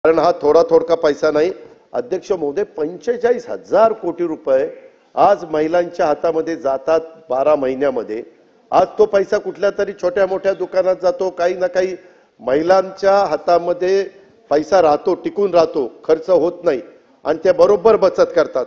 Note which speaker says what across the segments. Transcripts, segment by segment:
Speaker 1: कारण हा थोडा पैसा नाही अध्यक्ष महोदय, 45,000 कोटी रुपये आज महिलांच्या हातामध्ये जातात 12 महिन्यामध्ये। आज तो पैसा कुठल्या तरी छोट्या मोठ्या दुकानात जातो, काही ना काही महिलांच्या हातामध्ये पैसा राहतो, टिकून राहतो, खर्च होत नाही आणि ते बरोबर बचत करतात।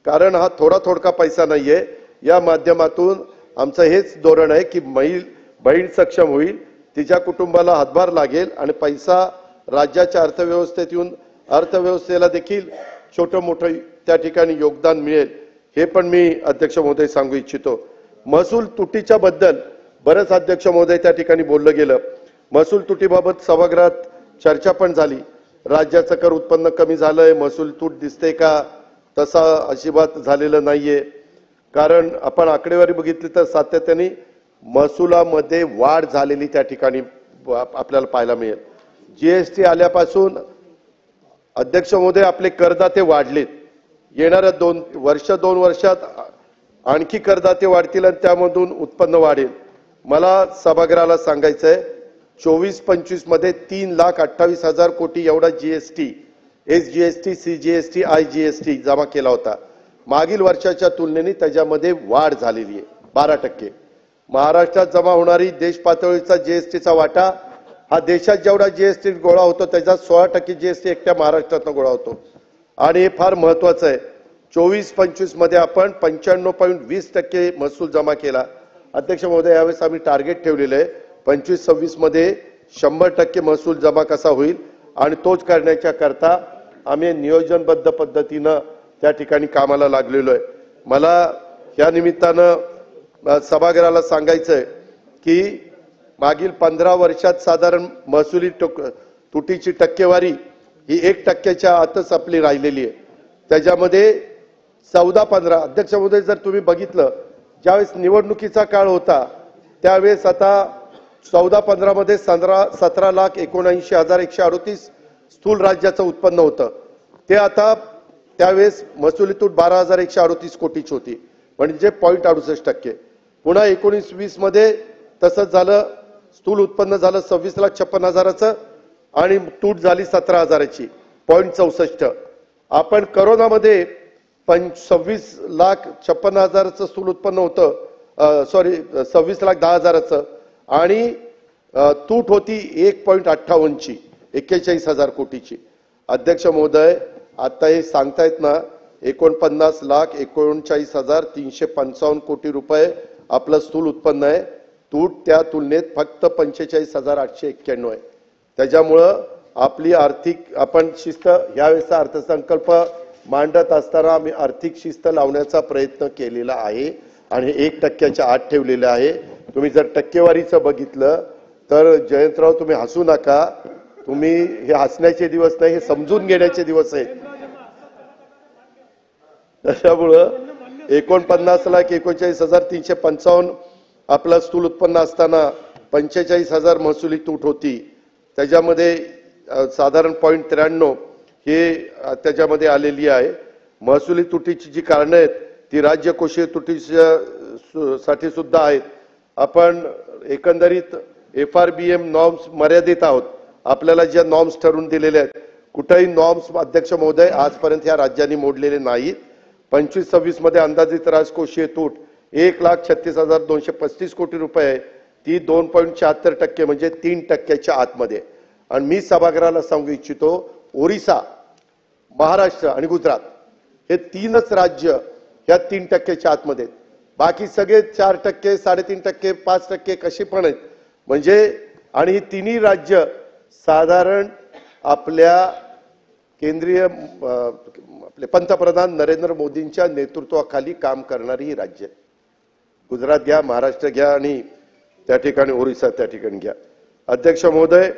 Speaker 1: कारण हा थोडा पैसा नाहीये। या माध्यमातून आमचं हेच धोरण आहे की बहीण सक्षम होईल, तिच्या कुटुंबाला हातभार लागेल आणि पैसा राज्याच्या अर्थव्यवस्थेत येऊन अर्थव्यवस्थेला देखील छोटं मोठं त्या ठिकाणी योगदान मिळेल, हे पण मी अध्यक्ष महोदय सांगू इच्छितो। महसूल तुटीच्या बद्दल बरंच अध्यक्ष महोदय त्या ठिकाणी बोललं गेलं। महसूल तुटीबाबत सभागृहात चर्चा पण झाली। राज्याचं कर उत्पन्न कमी झालंय, महसूल तूट दिसते का? तसा अजिबात झालेलं नाहीये। कारण आपण आकडेवारी बघितली तर सातत्याने महसुलामध्ये वाढ झालेली त्या ठिकाणी आपल्याला पाहायला मिळेल। जीएसटी आल्यापासून अध्यक्ष महोदय आपले करदाते वाढलेत। येणाऱ्या 2 वर्षात आणखी करदाते वाढतील आणि त्यामधून उत्पन्न वाढेल। मला सभागृहाला सांगायचंय 24-25 मध्ये 3,28,000 कोटी एवढा जीएसटी, एसजीएसटी, सीजीएसटी, आयजीएसटी जमा केला होता। मागील वर्षाच्या तुलनेने त्याच्यामध्ये वाढ झालेली आहे 12%। महाराष्ट्रात जमा होणारी देश पातळीचा जीएसटीचा वाटा हा देशात जेवढा जीएसटी गोळा होतो त्याचा 16% जीएसटी एकट्या महाराष्ट्रातून गोळा होतो आणि हे फार महत्त्वाचं आहे। 24-25 मध्ये आपण 95.20% महसूल जमा केला। अध्यक्ष महोदय, यावेळेस आम्ही टार्गेट ठेवलेलं आहे 25-26 मध्ये 100% महसूल जमा कसा होईल आणि तोच करण्याच्या करता आम्ही नियोजनबद्ध पद्धतीनं त्या ठिकाणी कामाला लागलेलो आहे। मला या निमित्तानं सभागृहाला सांगायचंय की मागील 15 वर्षात साधारण महसुली तुटीची टक्केवारी ही 1% आतच आपली राहिलेली आहे। त्याच्यामध्ये 14-15 अध्यक्ष महोदय, जर तुम्ही बघितलं ज्यावेळेस निवडणुकीचा काळ होता त्यावेळेस आता 14-15 मध्ये 17,79,138 स्थूल राज्याचं उत्पन्न होतं, ते आता त्यावेळेस महसुली तूट 12,138 कोटीची होती, म्हणजे 0.68%। पुन्हा 19-20 मध्ये तसंच झालं, स्थूल उत्पन्न झालं 26,56,000चं आणि तूट झाली 17,000ची 0.64। आपण कोरोनामध्ये 26,56,000चं स्थूल उत्पन्न होतं, 26,10,000चं आणि तूट होती 1.58ची 41,000 कोटीची। अध्यक्ष महोदय, आता हे सांगतायत ना 49,39,355 कोटी रुपये आपलं स्थूल उत्पन्न आहे, तूट त्या तुलनेत फक्त 45,891 आहे। त्याच्यामुळं आपली आर्थिक आपण शिस्त यावेळेचा अर्थसंकल्प मांडत असताना आम्ही आर्थिक शिस्त लावण्याचा प्रयत्न केलेला आहे आणि 1%च्या आत ठेवलेलं आहे। तुम्ही जर टक्केवारीचं बघितलं तर जयंतराव तुम्ही हसू नका, तुम्ही हे हसण्याचे दिवस नाही, हे समजून घेण्याचे दिवस आहेत। त्याच्यामुळं 49,39,355 आपलं स्थूल उत्पन्न असताना 45,000 महसुली तूट होती। त्याच्यामध्ये साधारण 0.93 हे त्याच्यामध्ये आलेली आहे। महसुली तुटीची जी कारणं आहेत ती राज्यकोषीय तुटीसाठी सुद्धा आहेत। आपण एकंदरीत FRBM नॉर्म्स मर्यादित आहोत, आपल्याला ज्या नॉर्म्स ठरवून दिलेल्या आहेत कुठेही नॉर्म्स अध्यक्ष महोदय आजपर्यंत या राज्यांनी मोडलेले नाहीत। 25-26 मध्ये अंदाजित राजकोषीय तूट 1,36,235 कोटी रुपये आहे, ती 2.74% म्हणजे 3%च्या आतमध्ये। आणि मी सभागृहाला सांगू इच्छितो ओरिसा, महाराष्ट्र आणि गुजरात हे 3च राज्य ह्या 3%च्या आतमध्ये, बाकी सगळे 4%, 3.5%, 5% कशी पण आहेत म्हणजे। आणि ही तिन्ही राज्य साधारण आपल्या केंद्रीय आपले पंतप्रधान नरेंद्र मोदींच्या नेतृत्वाखाली काम करणारी ही राज्य, गुजरात घ्या, महाराष्ट्र घ्या आणि त्या ठिकाणी ओरिसा त्या ठिकाणी घ्या। अध्यक्ष महोदय,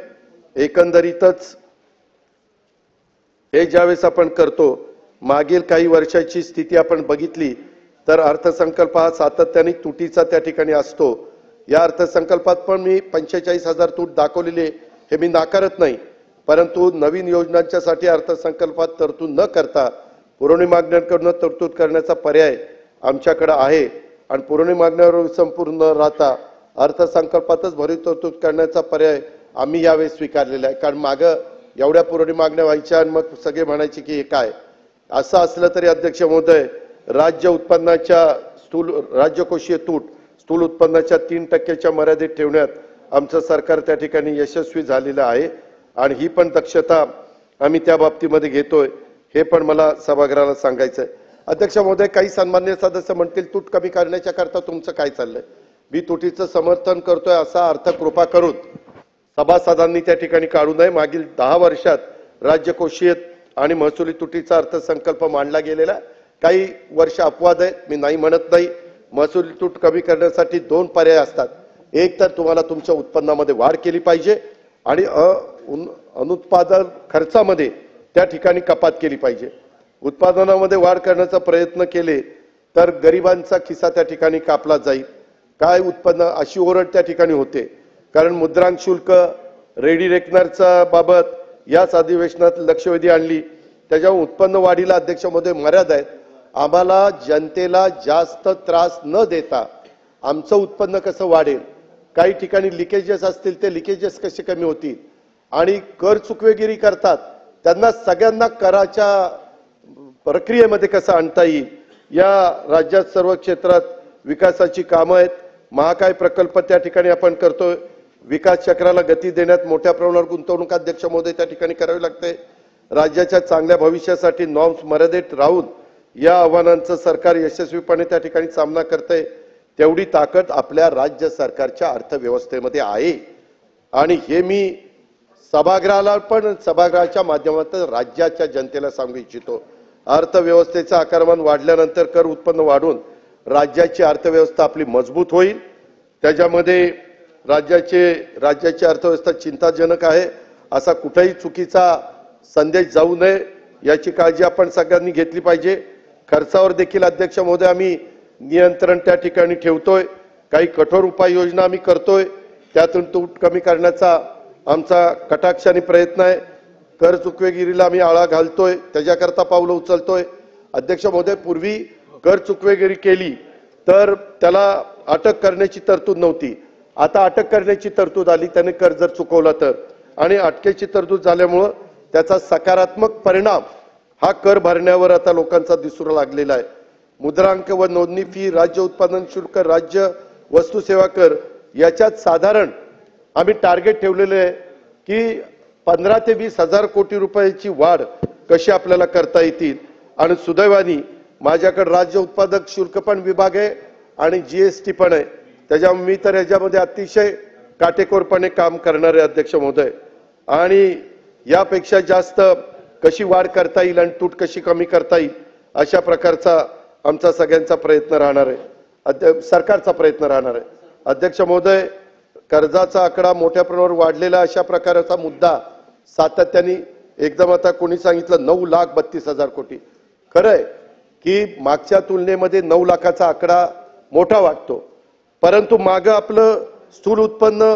Speaker 1: एकंदरीतच हे ज्यावेळेस आपण करतो मागील काही वर्षाची स्थिती आपण बघितली तर अर्थसंकल्प हा सातत्याने तुटीचा त्या ठिकाणी असतो। या अर्थसंकल्पात पण मी 45,000 तूट दाखवलेले हे मी नाकारत नाही, परंतु नवीन योजनांच्यासाठी अर्थसंकल्पात तरतूद न करता पुरवणी मागण्यांकडून तरतूद करण्याचा पर्याय आमच्याकडे आहे आणि पुरवणी मागण्यावर संपूर्ण राहता अर्थसंकल्पातच भरीव तरतूद करण्याचा पर्याय आम्ही यावेळी स्वीकारलेला आहे। कारण मागे एवढ्या पुरवणी मागण्या व्हायच्या आणि मग सगळे म्हणायचे की हे काय. असं असलं तरी अध्यक्ष महोदय, राज्य उत्पन्नाच्या राज्यकोषीय तूट स्थूल उत्पन्नाच्या 3% मर्यादेत ठेवण्यात आमचं सरकार त्या ठिकाणी यशस्वी झालेलं आहे आणि ही पण दक्षता आम्ही त्या बाबतीमध्ये घेतोय, हे पण मला सभागृहाला सांगायचं आहे. अध्यक्ष महोदय, काही सन्मान्य सदस्य म्हणतील तूट कमी करण्याच्या करता तुमचं काय चाललंय. मी तुटीचं समर्थन करतोय असा अर्थ कृपा करून सभासदांनी त्या ठिकाणी काढू नये. मागील 10 वर्षात राज्यकोषीय आणि महसुली तुटीचा अर्थसंकल्प मांडला गेलेला. काही वर्ष अपवाद आहे, मी नाही म्हणत नाही. महसुली तूट कमी करण्यासाठी 2 पर्याय असतात. एक तर तुम्हाला तुमच्या उत्पन्नामध्ये वाढ केली पाहिजे आणि अनुत्पादन खर्चामध्ये त्या ठिकाणी कपात केली पाहिजे. उत्पादनामध्ये वाढ करण्याचा प्रयत्न केले तर गरिबांचा खिसा त्या ठिकाणी कापला जाईल. काय उत्पन्न अशी ओरड त्या ठिकाणी होते, कारण मुद्रांक शुल्क रेडी रेकनरचा बाबत याच अधिवेशनात लक्षवेधी आणली. त्याच्यावर उत्पन्न वाढीला अध्यक्ष महोदय मर्यादा आहेत. आम्हाला जनतेला जास्त त्रास न देता आमचं उत्पन्न कसं वाढेल, काही ठिकाणी लिकेजेस असतील ते लिकेजेस कसे कमी होतील आणि कर चुकवेगिरी करतात त्यांना सगळ्यांना कराच्या प्रक्रियेमध्ये कसं आणता येईल. या राज्यात सर्व क्षेत्रात विकासाची कामं आहेत. महाकाय प्रकल्प त्या ठिकाणी आपण करतोय. विकास चक्राला गती देण्यात मोठ्या प्रमाणावर गुंतवणूक अध्यक्ष महोदय त्या ठिकाणी करावी लागते. राज्याच्या चांगल्या भविष्यासाठी नॉर्म्स मर्यादेत राहून या आव्हानांचं सरकार यशस्वीपणे त्या ठिकाणी सामना करते. तेवढी ताकद आपल्या राज्य सरकारच्या अर्थव्यवस्थेमध्ये आहे आणि हे मी सभागृहाला पण सभागृहाच्या माध्यमातून राज्याच्या जनतेला सांगू इच्छितो. अर्थव्यवस्थेचं आकारमान वाढल्यानंतर कर उत्पन्न वाढून राज्याची अर्थव्यवस्था आपली मजबूत होईल. त्याच्यामध्ये राज्याची अर्थव्यवस्था चिंताजनक आहे असा कुठेही चुकीचा संदेश जाऊ नये याची काळजी आपण सगळ्यांनी घेतली पाहिजे. खर्चावर देखील अध्यक्ष महोदय आम्ही नियंत्रण त्या ठिकाणी ठेवतोय. काही कठोर उपाययोजना आम्ही करतोय. त्यातून तूट कमी करण्याचा आमचा कटाक्षाने प्रयत्न आहे. कर चुकवेगिरीला आम्ही आळा घालतोय, त्याच्याकरता पावलं उचलतोय. अध्यक्ष महोदय, पूर्वी कर चुकवेगिरी केली तर त्याला अटक करण्याची तरतूद नव्हती. आता अटक करण्याची तरतूद आली. त्याने कर जर चुकवला तर, आणि अटकेची तरतूद झाल्यामुळं त्याचा सकारात्मक परिणाम हा कर भरण्यावर आता लोकांचा दिसू लागलेला आहे. मुद्रांक व नोंदणी फी, राज्य उत्पादन शुल्क, राज्य वस्तू सेवा कर याच्यात साधारण आम्ही टार्गेट ठेवलेले आहे की 15 ते 20 हजार कोटी रुपयाची वाढ कशी आपल्याला करता येतील. आणि सुदैवाने माझ्याकडे राज्य उत्पादक शुल्क पण विभाग आहे आणि जीएसटी पण आहे. त्याच्यामुळे मी तर याच्यामध्ये अतिशय काटेकोरपणे काम करणारे अध्यक्ष महोदय. आणि यापेक्षा जास्त कशी वाढ करता येईल आणि तूट कशी कमी करता येईल अशा प्रकारचा आमचा सगळ्यांचा प्रयत्न राहणार आहे. सरकारचा प्रयत्न राहणार आहे. अध्यक्ष महोदय, कर्जाचा आकडा मोठ्या प्रमाणावर वाढलेला अशा प्रकारचा मुद्दा सातत्याने एकदम आता कोणी सांगितलं 9,32,000 कोटी. खरं आहे की मागच्या तुलनेमध्ये 9 लाखाचा आकडा मोठा वाटतो, परंतु मागं आपलं स्थूल उत्पन्न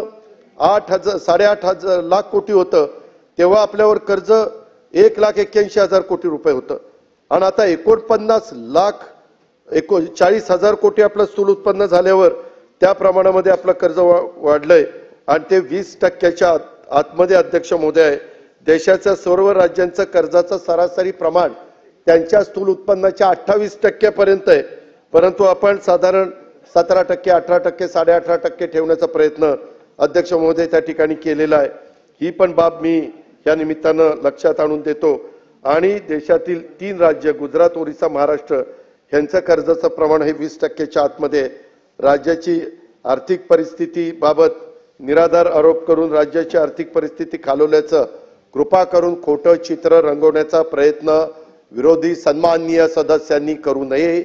Speaker 1: 8,500 लाख कोटी होतं तेव्हा आपल्यावर कर्ज 1,81,000 कोटी रुपये होतं आणि आता 49,40,000 कोटी आपलं स्थूल उत्पन्न झाल्यावर त्या प्रमाणामध्ये आपलं कर्ज वाढलंय आणि ते 20% आतमध्ये अध्यक्ष महोदय आहे. देशाच्या सर्व राज्यांचं कर्जाचं सरासरी प्रमाण त्यांच्या स्थूल उत्पन्नाच्या 28% पर्यंत आहे, परंतु आपण साधारण 17%, 18%, 18.5% ठेवण्याचा प्रयत्न अध्यक्ष महोदय त्या ठिकाणी केलेला आहे. ही पण बाब मी या निमित्तानं लक्षात आणून देतो. आणि देशातील 3 राज्य गुजरात, ओरिसा, महाराष्ट्र यांचं कर्जाचं प्रमाण हे 20%च्या आतमध्ये. राज्याची आर्थिक परिस्थिती बाबत निराधार आरोप करून राज्याची आर्थिक परिस्थिती खालवल्याचं कृपा करून खोटं चित्र रंगवण्याचा प्रयत्न विरोधी सन्माननीय सदस्यांनी करू नये.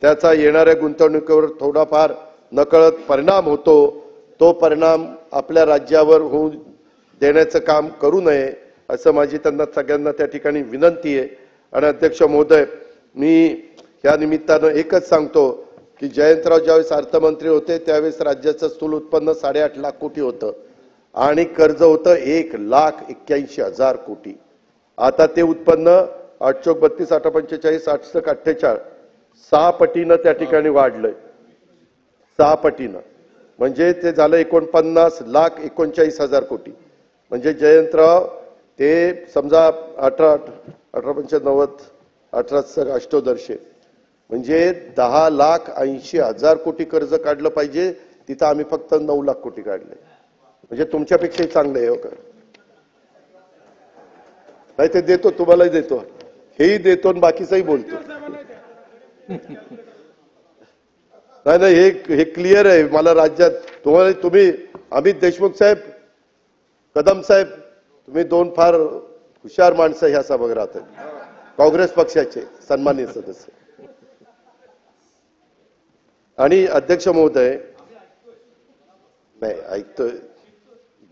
Speaker 1: त्याचा येणाऱ्या गुंतवणुकीवर थोडाफार नकळत परिणाम होतो. तो परिणाम आपल्या राज्यावर होऊ देण्याचं काम करू नये असं माझी त्यांना सगळ्यांना त्या ठिकाणी विनंती आहे. आणि अध्यक्ष महोदय, मी या निमित्तानं एकच सांगतो की जयंतराव ज्यावेळेस अर्थमंत्री होते त्यावेळेस राज्याचं स्थूल उत्पन्न 8.5 लाख कोटी होतं आणि कर्ज होतं 1,81,000 कोटी. आता ते उत्पन्न 832, 845, 848 6 पटीनं त्या ठिकाणी वाढलंय. 6 पटीनं म्हणजे ते झालं 49,39,000 कोटी. म्हणजे जयंतराव ते समजा 18,18,95 18 अष्टोदर्शे म्हणजे 10,80,000 कोटी कर्ज काढलं पाहिजे, तिथं आम्ही फक्त 9 लाख कोटी काढले. म्हणजे तुमच्यापेक्षाही चांगलं आहे हो का? नाही ते देतो, तुम्हालाही देतो, हेही देतो आणि बाकीचंही बोलतो. नाही नाही, हे क्लिअर आहे मला. राज्यात तुम्ही अमित देशमुख साहेब, कदम साहेब, तुम्ही दोन फार हुशार माणसं ह्या सभागृहात आहेत, काँग्रेस पक्षाचे सन्माननीय सदस्य. आणि अध्यक्ष महोदय, नाही ऐकतोय,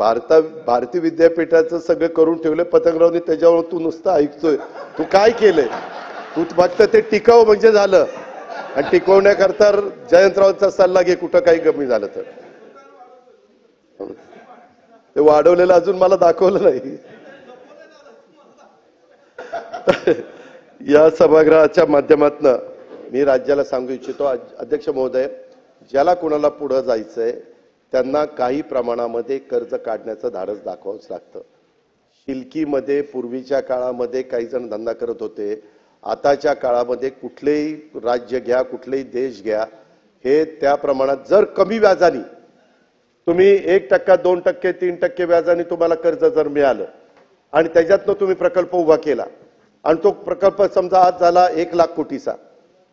Speaker 1: भारतीय विद्यापीठाचं सगळं करून ठेवलं पतंगरावनी, त्याच्यावर तू नुसतं ऐकतोय. तू काय केलंय? तू फक्त ते टिकाव म्हणजे झालं, आणि टिकवण्याकरता जयंतरावांचा सल्ला घे कुठं काही कमी झालं तर. ते वाढवलेलं अजून मला दाखवलं नाही. या सभागृहाच्या माध्यमातून मी राज्याला सांगू इच्छितो, अध्यक्ष महोदय, ज्याला कोणाला पुढे जायचंय त्यांना काही प्रमाणामध्ये कर्ज काढण्याचं धाडस दाखवावंच लागतं. शिल्कीमध्ये पूर्वीच्या काळामध्ये काही जण धंदा करत होते, आताच्या काळामध्ये कुठलेही राज्य घ्या, कुठलेही देश घ्या, हे त्या प्रमाणात जर कमी व्याजाने तुम्ही 1%, 2%, 3% व्याजाने तुम्हाला कर्ज जर मिळालं आणि त्याच्यातनं तुम्ही प्रकल्प उभा केला आणि तो प्रकल्प समजा आज झाला 1 लाख कोटीचा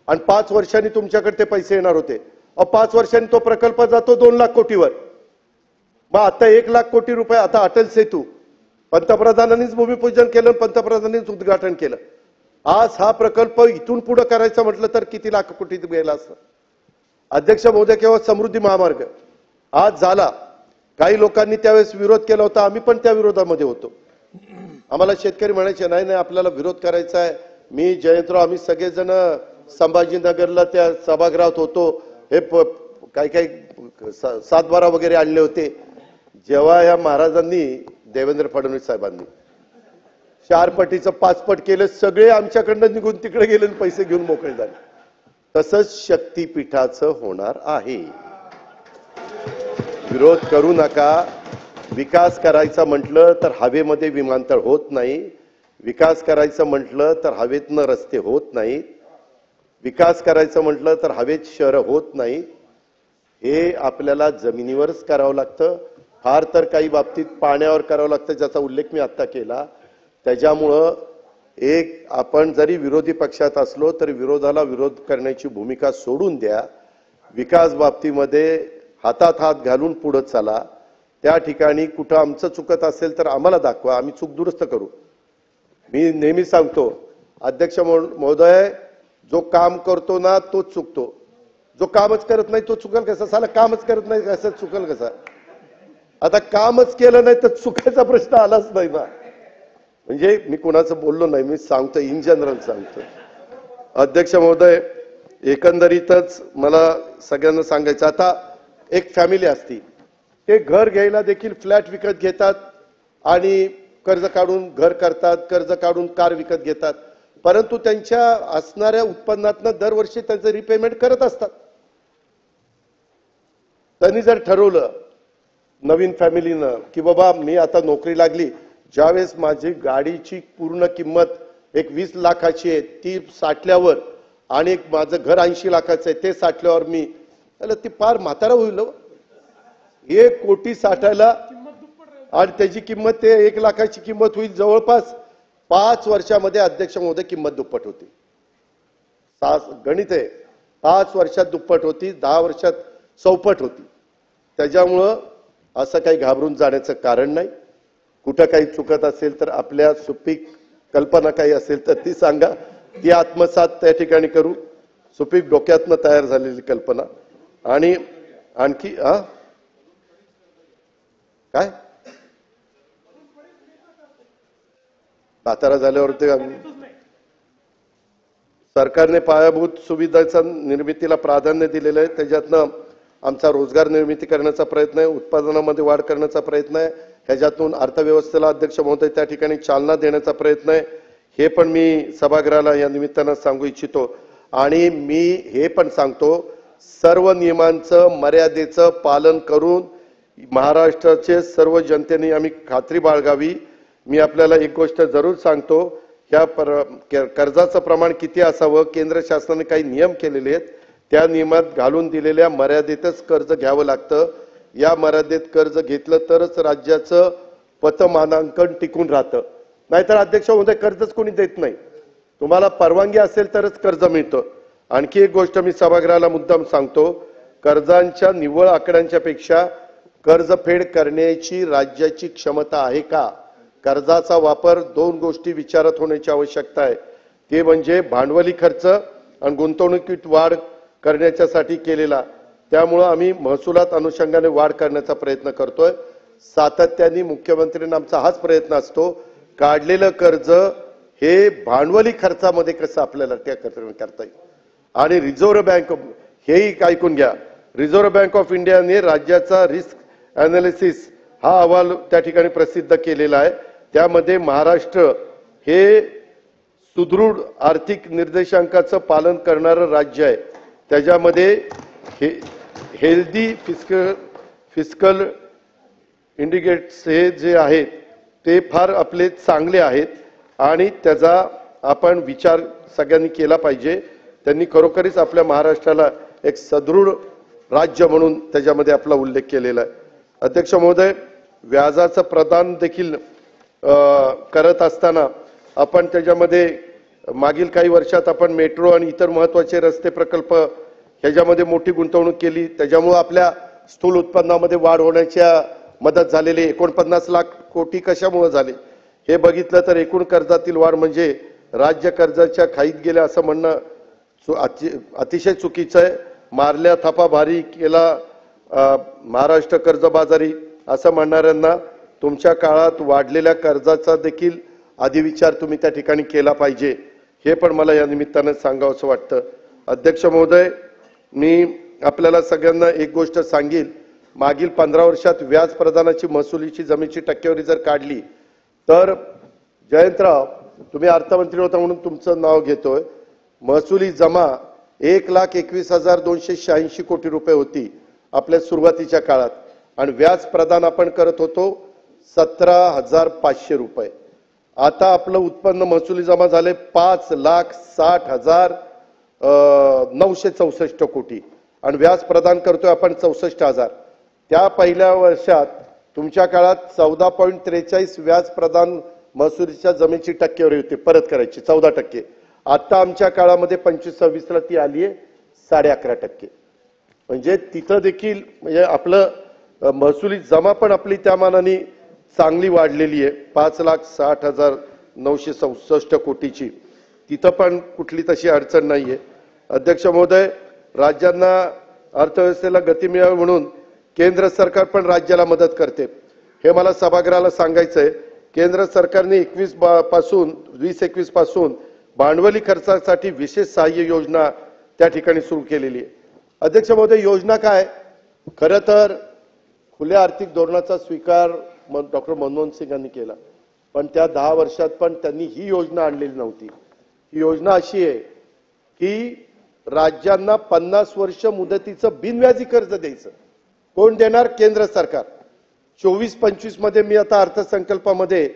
Speaker 1: आणि 5 वर्षांनी तुमच्याकडे ते पैसे येणार होते, 5 वर्षांनी तो प्रकल्प जातो 2 लाख कोटीवर. मग आता 1 लाख कोटी रुपये, आता अटल सेतू पंतप्रधानांनीच भूमिपूजन केलं, पंतप्रधानांनीच उद्घाटन केलं. आज हा प्रकल्प इथून पुढे करायचा म्हटलं तर किती लाख कोटी गेला असतं. अध्यक्ष महोदय, केवळ समृद्धी महामार्ग आज झाला, काही लोकांनी त्यावेळेस विरोध केला होता, आम्ही पण त्या विरोधामध्ये होतो. आम्हाला शेतकरी म्हणायचे नाही नाही आपल्याला विरोध करायचा आहे. मी जयंतराव, आम्ही सगळेजण संभाजीनगरला त्या सभागृहात होतो, हे काही काही 7-12 वगैरे आणले होते. जेव्हा या महाराजांनी, देवेंद्र फडणवीस साहेबांनी 4 पटीचं 5 पट केलं, सगळे आमच्याकडनं निघून तिकडे गेले, पैसे घेऊन मोकळे झाले. तसंच शक्तीपीठाचं होणार आहे. विरोध करू नका. विकास करायचा म्हटलं तर हवेमध्ये विमानतळ होत नाही, विकास करायचं म्हटलं तर हवेतनं रस्ते होत नाहीत, विकास करायचं म्हटलं तर हवेत शहरं होत नाहीत. हे आपल्याला जमिनीवरच करावं लागतं. फार तर काही बाबतीत पाण्यावर करावं लागतं, ज्याचा उल्लेख मी आता केला. त्याच्यामुळं आपण जरी विरोधी पक्षात असलो तरी विरोधाला विरोध करण्याची भूमिका सोडून द्या. विकास बाबतीमध्ये हातात हात घालून पुढे चला. त्या ठिकाणी कुठं आमचं चुकत असेल तर आम्हाला दाखवा, आम्ही चूक दुरुस्त करू. मी नेहमी सांगतो, अध्यक्ष महोदय, जो काम करतो ना तो चुकतो, जो कामच करत नाही तो चुकल कसा? साला कामच करत नाही कसं चुकल कसा? आता कामच केलं नाही तर चुकायचा प्रश्न आलाच नाही ना. म्हणजे मी कोणाचं बोललो नाही, मी सांगतो, इन जनरल सांगतो. अध्यक्ष महोदय, एकंदरीतच मला सगळ्यांना सांगायचं, आता एक फॅमिली असती, ते घर घ्यायला देखील फ्लॅट विकत घेतात आणि कर्ज काढून घर करतात, कर्ज काढून कार विकत घेतात, परंतु त्यांच्या असणाऱ्या उत्पन्नातनं दरवर्षी त्यांचं रिपेमेंट करत असतात. त्यांनी जर ठरवलं नवीन फॅमिलीनं की बाबा मी आता नोकरी लागली, ज्यावेळेस माझी गाडीची पूर्ण किंमत एक 20 लाखाची आहे ती साठल्यावर आणि माझं घर 80 लाखाचं आहे ते साठल्यावर मी, त्याला ती फार म्हातारा होईल. 1 कोटी साठायला आणि त्याची किंमत, ते 1 लाखाची किंमत होईल जवळपास 5 वर्षामध्ये. अध्यक्ष महोदय, किंमत दुप्पट होती. गणित आहे, 5 वर्षात दुप्पट होती, 10 वर्षात चौपट होती. त्याच्यामुळं असं काही घाबरून जाण्याचं कारण नाही. कुठं काही चुकत असेल तर आपल्या सुपीक कल्पना काही असेल तर ती सांगा, ती आत्मसात त्या ठिकाणी करू. सुपीक डोक्यातनं तयार झालेली कल्पना. आणि आणखी काय सातारा झाल्यावर ते सरकारने पायाभूत सुविधांच्या निर्मितीला प्राधान्य दिलेलं आहे. त्याच्यातनं आमचा रोजगार निर्मिती करण्याचा प्रयत्न आहे, उत्पादनामध्ये वाढ करण्याचा प्रयत्न आहे, ह्याच्यातून अर्थव्यवस्थेला अध्यक्ष महोदय त्या ठिकाणी चालना देण्याचा प्रयत्न आहे. हे पण मी सभागृहाला या निमित्तानं सांगू इच्छितो. आणि मी हे पण सांगतो, सर्व नियमांचं मर्यादेचं पालन करून महाराष्ट्राचे सर्व जनतेने आम्ही खात्री बाळगावी मी आपल्याला एक गोष्ट जरूर सांगतो, कर्जाचं प्रमाण किती असावं, केंद्र शासनाने काही नियम केलेले आहेत, त्या नियमात घालून दिलेल्या मर्यादेतच कर्ज घ्यावं लागतं. या मर्यादेत कर्ज घेतलं तरच राज्याचं पतमानांकन टिकून राहतं. नाहीतर अध्यक्ष महोदय कर्जच कोणी देत नाही. तुम्हाला परवानगी असेल तरच कर्ज मिळतं. आणखी एक गोष्ट मी सभागृहाला मुद्दाम सांगतो, कर्जांच्या निव्वळ आकड्यांच्या पेक्षा कर्जफेड करण्याची राज्याची क्षमता आहे का? कर्जाचा वापर दोन गोष्टी विचारात होण्याची आवश्यकता आहे. ते म्हणजे भांडवली खर्च आणि गुंतवणुकीत वाढ करण्याच्यासाठी केलेला. त्यामुळे आम्ही महसुलात अनुषंगाने वाढ करण्याचा प्रयत्न करतोय. सातत्याने मुख्यमंत्र्यांना आमचा हाच प्रयत्न असतो, काढलेलं कर्ज हे भांडवली खर्चामध्ये कसं आपल्याला त्या करता येईल. आणि रिझर्व्ह बँक, हेही ऐकून घ्या, रिझर्व्ह बँक ऑफ इंडियाने राज्याचा रिस्क अनालिसिस हा अहवाल त्या ठिकाणी प्रसिद्ध केलेला आहे. त्यामध्ये महाराष्ट्र हे सुदृढ आर्थिक निर्देशांकाचं पालन करणारं राज्य आहे. त्याच्यामध्ये हेल्दी फिस्कल इंडिकेटर्स हे जे आहेत ते फार आपले चांगले आहेत आणि त्याचा आपण विचार सगळ्यांनी केला पाहिजे. त्यांनी खरोखरीच आपल्या महाराष्ट्राला एक सदृढ राज्य म्हणून त्याच्यामध्ये आपला उल्लेख केलेला आहे. अध्यक्ष महोदय, व्याजाचं प्रदान देखील करत असताना आपण त्याच्यामध्ये मागील काही वर्षात आपण मेट्रो आणि इतर महत्त्वाचे रस्ते प्रकल्प ह्याच्यामध्ये मोठी गुंतवणूक केली. त्याच्यामुळे आपल्या स्थूल उत्पन्नामध्ये वाढ होण्याच्या मदत झालेली. 49 लाख कोटी कशामुळे झाले हे बघितलं तर एकूण कर्जातील वाढ म्हणजे राज्य कर्जाच्या खाईत गेले असं म्हणणं अतिशय चुकीचं आहे. मारल्या थापा भारी केला महाराष्ट्र कर्जबाजारी असं म्हणणाऱ्यांना तुमच्या काळात वाढलेल्या कर्जाचा देखील आधी विचार तुम्ही त्या ठिकाणी केला पाहिजे, हे पण मला या निमित्तानं सांगावंसं वाटतं. अध्यक्ष महोदय, मी आपल्याला सगळ्यांना एक गोष्ट सांगेल, मागील 15 वर्षात व्याज प्रदानाची महसुलीची जमीची टक्केवारी जर काढली तर जयंतराव, तुम्ही अर्थमंत्री होता म्हणून तुमचं नाव घेतोय, महसुली जमा 1,21,286 कोटी रुपये होती आपल्या सुरुवातीच्या काळात आणि व्याज प्रदान आपण करत होतो 17,500 रुपये. आता आपलं उत्पन्न महसुली जमा झाले 5,60,964 कोटी आणि व्याज प्रदान करतोय आपण 64,000. त्या पहिल्या वर्षात तुमच्या काळात 14.43 व्याज प्रदान महसुलीच्या जमीची टक्केवारी होती परत करायची 14%. आता आमच्या काळामध्ये 25-26ला ती आली आहे 11.5%. म्हणजे तिथं देखील म्हणजे आपलं महसुली जमा पण आपली त्या मानाने चांगली वाढलेली आहे 5,60,964 कोटीची. तिथं पण कुठली तशी अडचण नाहीये. अध्यक्ष महोदय, राज्यांना अर्थव्यवस्थेला गती मिळावी म्हणून केंद्र सरकार पण राज्याला मदत करते, हे मला सभागृहाला सांगायचंय. केंद्र सरकारने 2021 पासून भांडवली खर्चासाठी विशेष सहाय्य योजना त्या ठिकाणी सुरू केलेली आहे. अध्यक्ष महोदय, योजना काय? खरं तर खुल्या आर्थिक धोरणाचा स्वीकार डॉक्टर मनमोहन सिंगांनी केला, पण त्या 10 वर्षात पण त्यांनी ही योजना आणलेली नव्हती. ही योजना अशी आहे की राज्यांना 50 वर्ष मुदतीचं बिनव्याजी कर्ज द्यायचं. कोण देणार? केंद्र सरकार. 24-25 मध्ये मी आता अर्थसंकल्पामध्ये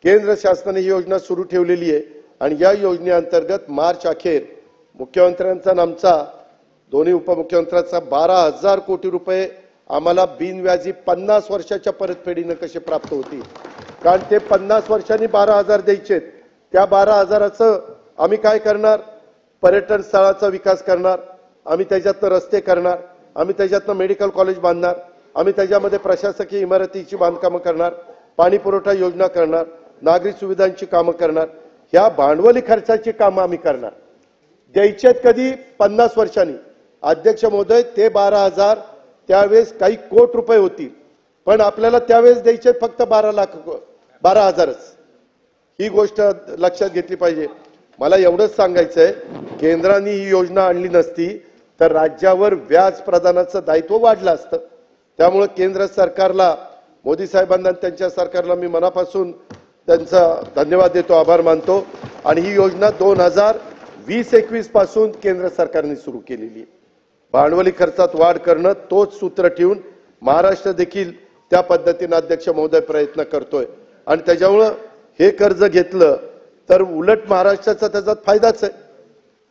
Speaker 1: केंद्र शासनाने ही योजना सुरू ठेवलेली आहे आणि या योजनेअंतर्गत मार्च अखेर मुख्यमंत्र्यांचा आणि आमचा दोन्ही उपमुख्यमंत्र्यांचा 12,000 कोटी रुपये आम्हाला बिनव्याजी 50 वर्षाच्या परतफेडीनं कसे प्राप्त होतील. कारण ते 50 वर्षांनी 12,000 द्यायचे. त्या 12,000चं आम्ही काय करणार? पर्यटन स्थळाचा विकास करणार, आम्ही त्याच्यातनं रस्ते करणार, आम्ही त्याच्यातनं मेडिकल कॉलेज बांधणार, आम्ही त्याच्यामध्ये प्रशासकीय इमारतीची बांधकामं करणार, पाणी पुरवठा योजना करणार, नागरी सुविधांची कामं करणार. ह्या भांडवली खर्चाची कामं आम्ही करणार. द्यायचेत कधी? 50 वर्षांनी. अध्यक्ष महोदय, ते 12,000 त्यावेळेस काही कोट रुपये होतील, पण आपल्याला त्यावेळेस द्यायचे फक्त 12,000च. ही गोष्ट लक्षात घेतली पाहिजे. मला एवढंच सांगायचंय, केंद्राने ही योजना आणली नसती तर राज्यावर व्याज प्रदानाचं दायित्व वाढलं असतं. त्यामुळे केंद्र सरकारला, मोदी साहेबांना त्यांच्या सरकारला मी मनापासून त्यांचा धन्यवाद देतो, आभार मानतो. आणि ही योजना 2020-21 पासून केंद्र सरकारने सुरू केलेली आहे. भांडवली खर्चात वाढ करणं तोच सूत्र ठेवून महाराष्ट्र देखील त्या पद्धतीने अध्यक्ष महोदय प्रयत्न करतोय. आणि त्याच्यामुळं हे कर्ज घेतलं तर उलट महाराष्ट्राचा त्याचा फायदाच आहे.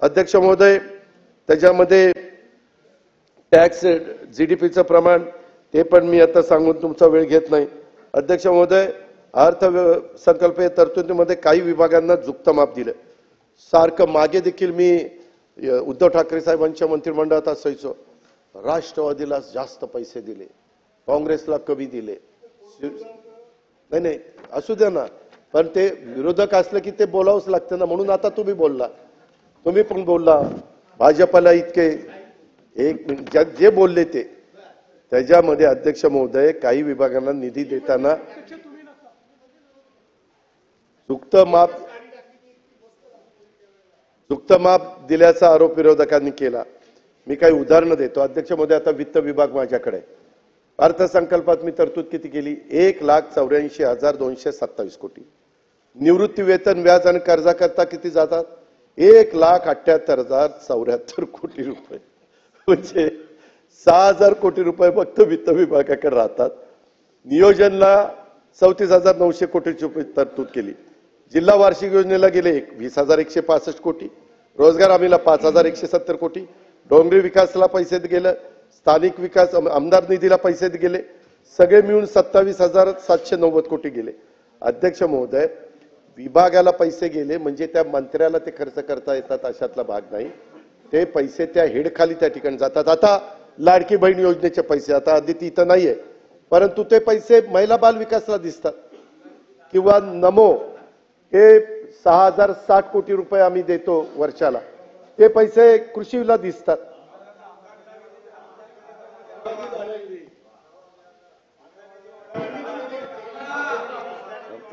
Speaker 1: अध्यक्ष महोदय, त्याच्यामध्ये टॅक्स जीडीपीचं प्रमाण ते पण मी आता सांगून तुमचा वेळ घेत नाही. अध्यक्ष महोदय, अर्थसंकल्पीय तरतुदीमध्ये काही विभागांना झुकतं माप दिलं. सारखं मागे देखील मी उद्धव ठाकरे साहेबांच्या मंत्रिमंडळात असायचो. राष्ट्रवादीला जास्त पैसे दिले, काँग्रेसला कमी दिले. नाही असू द्या ना, पण ते विरोधक असलं की ते बोलावंच लागतं ना. म्हणून आता तुम्ही बोलला, तुम्ही पण बोलला. भाजपला इतके एक मिनिट जे बोलले ते त्याच्यामध्ये अध्यक्ष महोदय काही विभागांना निधी देताना झुकतं माप दिल्याचा आरोप विरोधकांनी केला. मी काही उदाहरणं देतो. अध्यक्ष महोदय, आता वित्त विभाग माझ्याकडे. अर्थसंकल्पात मी तरतूद किती केली? 1,84,227 कोटी. निवृत्ती वेतन, व्याज आणि कर्जाकरता किती जातात? 1,78,074 कोटी रुपये. म्हणजे 6,000 कोटी रुपये फक्त वित्त विभागाकडे राहतात. नियोजनला 34,900 कोटीची रुपये तरतूद केली. जिल्हा वार्षिक योजनेला गेले 20,165 कोटी. रोजगार हमीला 5,170 कोटी. डोंगरी विकासाला पैसे गेले. स्थानिक विकास आमदार निधीला पैसे गेले. सगळे मिळून 27,790 कोटी गेले. अध्यक्ष महोदय, विभागाला पैसे गेले म्हणजे त्या मंत्र्याला ते खर्च करता येतात अशातला भाग नाही. ते पैसे त्या हेडखाली त्या ठिकाणी जातात. आता लाडकी बहीण योजनेचे पैसे, आता अदिती इथं नाहीये, परंतु ते पैसे महिला बाल विकासला दिसतात. किंवा नमो, हे 6,060 कोटी रुपये आम्ही देतो वर्षाला, ते पैसे कृषीला दिसतात.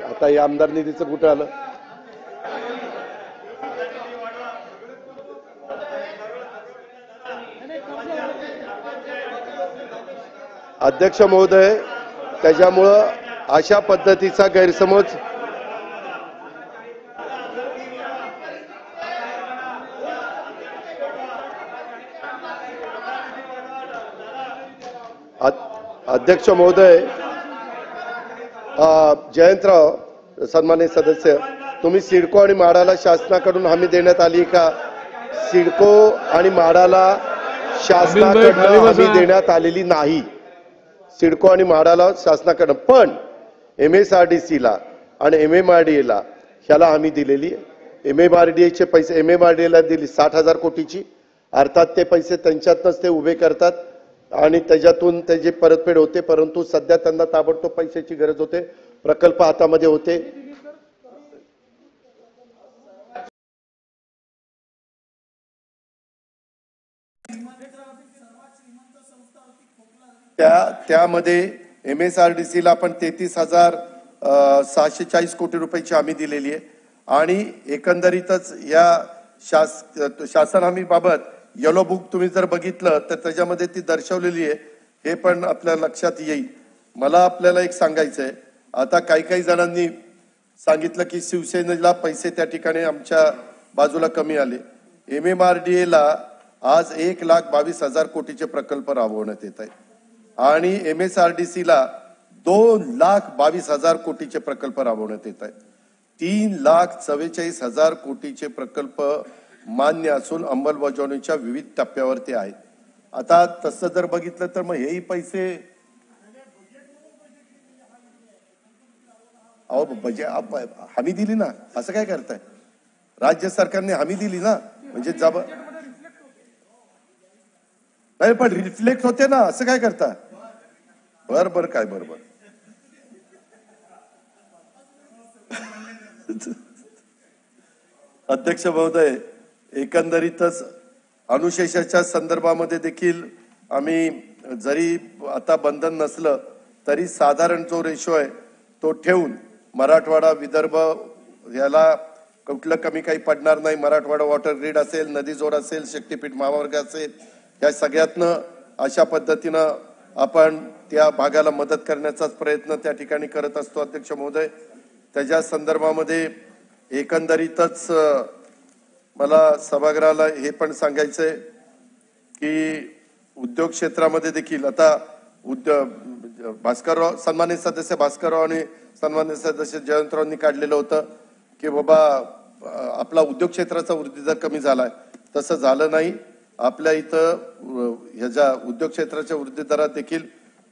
Speaker 1: आता हे आमदार निधीचं कुठं आलं? अध्यक्ष महोदय, त्याच्यामुळं अशा पद्धतीचा गैरसमज अध्यक्ष महोदय, जयंतराव, सन्माननीय सदस्य, तुम्ही सिडको आणि म्हाडाला शासनाकडून हमी देण्यात आली का? सिडको आणि म्हाडाला शासनाकडून हमी देण्यात आलेली नाही. सिडको आणि म्हाडाला शासनाकडून, पण MSRDCला आणि MMRDAला ह्याला हमी दिलेली आहे. MMRDAचे पैसे MMRDAला दिली 60,000 कोटीची. अर्थात ते पैसे त्यांच्यातच ते उभे करतात आणि त्याच्यातून त्याची परतफेड होते. परंतु सध्या त्यांना ताबडतोब पैशाची गरज होते. प्रकल्प हातामध्ये होते. त्यामध्ये MSRDCला आपण 33,640 कोटी रुपयाची हमी दिलेली आहे. आणि एकंदरीतच या शासन हमी बाबत येलो बुक तुम्ही जर बघितलं तर त्याच्यामध्ये ती दर्शवलेली आहे. हे पण आपल्या लक्षात येईल. मला आपल्याला एक सांगायचं आहे, आता काही जणांनी सांगितलं की शिवसेनेला पैसे त्या ठिकाणी आमच्या बाजूला कमी आले. MMRDAला आज 1,22,000 कोटीचे प्रकल्प राबवण्यात येत आहेत आणि MSRDCला 2,22,000 कोटीचे प्रकल्प राबवण्यात येत आहेत. 3,44,000 कोटीचे प्रकल्प मान्य असून अंमलबजावणीच्या विविध टप्प्यावरती आहेत. आता तसं जर बघितलं तर मग हेही पैसे हमी दिली ना, असं काय करताय? राज्य सरकारने हमी दिली ना, म्हणजे नाही पण रिफ्लेक्ट होते ना, असं काय करता? बर काय बरोबर. अध्यक्ष महोदय, एकंदरीतच अनुशेषाच्या संदर्भामध्ये देखील आम्ही जरी आता बंधन नसलं तरी साधारण जो रेशो आहे तो ठेवून मराठवाडा विदर्भ याला कुठलं कमी काही पडणार नाही. मराठवाडा वॉटर ग्रीड असेल, नदी जोड असेल, शक्तीपीठ महामार्ग असेल, या सगळ्यातनं अशा पद्धतीनं आपण त्या भागाला मदत करण्याचाच प्रयत्न त्या ठिकाणी करत असतो. अध्यक्ष महोदय, त्याच्या संदर्भामध्ये एकंदरीतच मला सभागृहाला हे पण सांगायचंय की उद्योग क्षेत्रामध्ये देखील आता भास्करराव, सन्मानित सदस्य भास्करराव आणि सन्मानित सदस्य जयवंतरावांनी काढलेलं होतं की बाबा आपला उद्योग क्षेत्राचा वृद्धी दर कमी झालाय. तसं झालं नाही. आपल्या इथं ह्याच्या उद्योग क्षेत्राच्या वृद्धी दरात देखील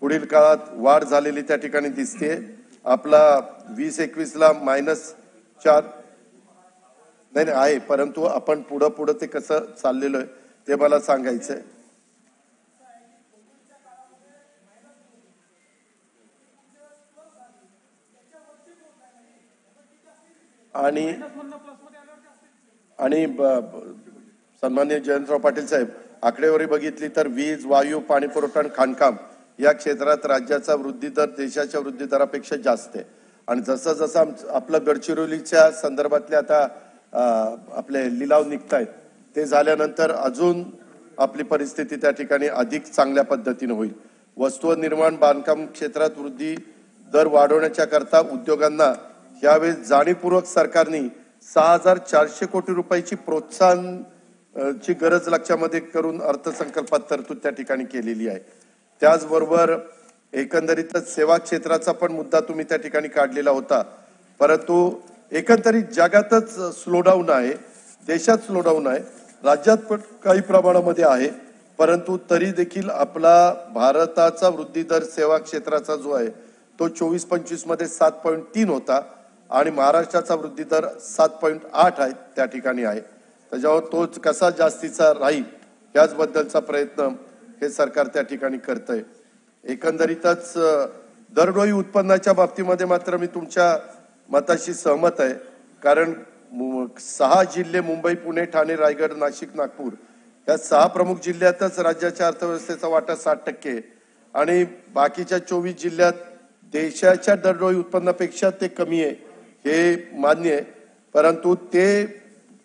Speaker 1: पुढील काळात वाढ झालेली त्या ठिकाणी दिसते. आपला 20-21 ला -4 नाही आहे, परंतु आपण पुढं ते कसं चाललेलं आहे ते मला सांगायचंय. आणि सन्माननीय जयंतराव पाटील साहेब, आकडेवारी बघितली तर वीज, वायू, पाणी पुरवठा आणि खाणकाम या क्षेत्रात राज्याचा वृद्धी दर देशाच्या वृद्धी दरापेक्षा जास्त आहे. आणि जसं जसं आपलं गडचिरोलीच्या संदर्भातले आता आपले लिलाव निघतायत ते झाल्यानंतर अजून आपली परिस्थिती त्या ठिकाणी अधिक चांगल्या पद्धतीने होईल. वस्तू व निर्माण बांधकाम क्षेत्रात वृद्धी दर वाढवण्याच्या करता उद्योगांना यावेळी जाणीवपूर्वक सरकारने 6,400 कोटी रुपयाची प्रोत्साहन ची गरज लक्षामध्ये करून अर्थसंकल्पात तरतूद त्या ठिकाणी केलेली आहे. त्याचबरोबर एकंदरीतच सेवा क्षेत्राचा पण मुद्दा तुम्ही त्या ठिकाणी काढलेला होता, परंतु एकंदरीत जगातच स्लोडाऊन आहे, देशात स्लोडाऊन आहे, राज्यात पण काही प्रमाणामध्ये आहे, परंतु तरी देखील आपला भारताचा वृद्धी दर सेवा क्षेत्राचा जो आहे तो 24-25 मध्ये 7.3 होता आणि महाराष्ट्राचा वृद्धी दर 7.8 आहे त्या ठिकाणी आहे. त्याच्यावर तोच कसा जास्तीचा राहील याचबद्दलचा प्रयत्न हे सरकार त्या ठिकाणी करतंय. एकंदरीतच दरडोई उत्पन्नाच्या बाबतीमध्ये मात्र मी तुमच्या मताशी सहमत आहे, कारण 6 जिल्हे मुंबई, पुणे, ठाणे, रायगड, नाशिक, नागपूर या 6 प्रमुख जिल्ह्यातच राज्याच्या अर्थव्यवस्थेचा वाटा 60% आणि बाकीच्या 24 जिल्ह्यात देशाच्या दरडोई उत्पन्नापेक्षा ते कमी आहे हे मान्य आहे. परंतु ते